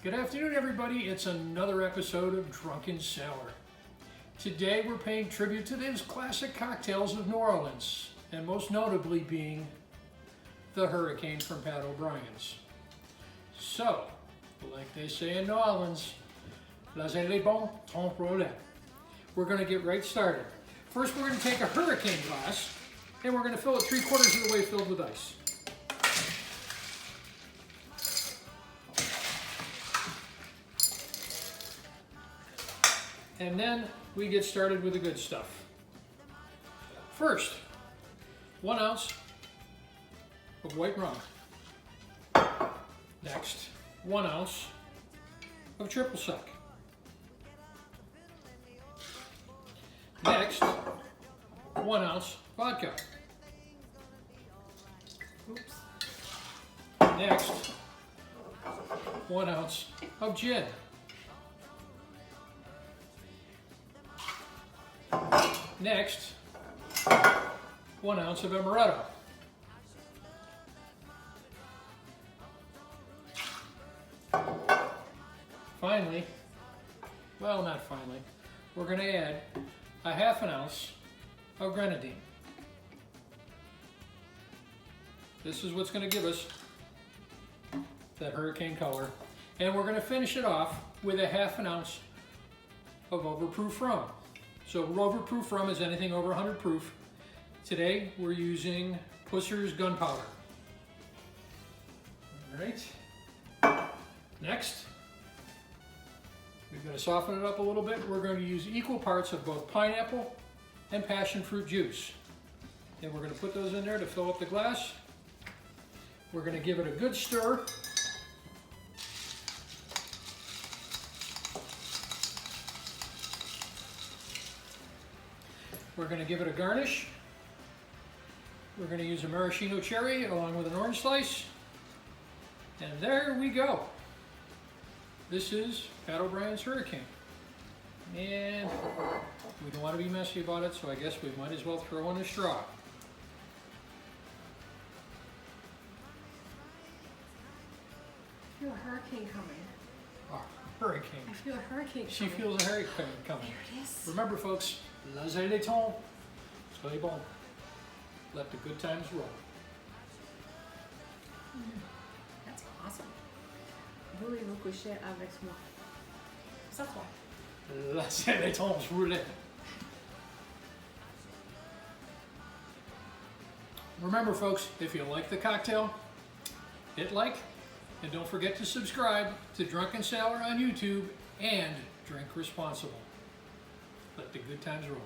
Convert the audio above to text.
Good afternoon, everybody. It's another episode of Drunken Sailor. Today we're paying tribute to those classic cocktails of New Orleans, and most notably being the Hurricane from Pat O'Brien's. So, like they say in New Orleans, laissez les bons temps rouler. We're going to get right started. First, we're going to take a Hurricane glass, and we're going to fill it 3/4 of the way filled with ice. And then we get started with the good stuff. First, 1 ounce of white rum. Next, 1 ounce of triple sec. Next, 1 ounce vodka. Oops. Next, 1 ounce of gin. Next, 1 ounce of amaretto. Finally, well, not finally, we're going to add a 1/2 ounce of grenadine. This is what's going to give us that hurricane color. And we're going to finish it off with a 1/2 ounce of overproof rum. So overproof rum is anything over 100 proof. Today we're using Pusser's gunpowder. All right. Next, we've got to soften it up a little bit. We're going to use equal parts of both pineapple and passion fruit juice. And we're going to put those in there to fill up the glass. We're going to give it a good stir. We're going to give it a garnish. We're going to use a maraschino cherry along with an orange slice. And there we go. This is Pat O'Brien's Hurricane. And we don't want to be messy about it, so I guess we might as well throw in a straw. I feel a hurricane coming. Hurricane. I feel a hurricane coming. She feels a hurricane coming. There it is. Remember, folks, laissez les temps, soyez bon. Let the good times roll. That's awesome. Voulez-vous coucher avec moi? Ça toi. Laissez les temps rouler. Remember, folks, if you like the cocktail, hit like, and don't forget to subscribe to Drunken Sailor on YouTube and drink responsible. Let the good times roll.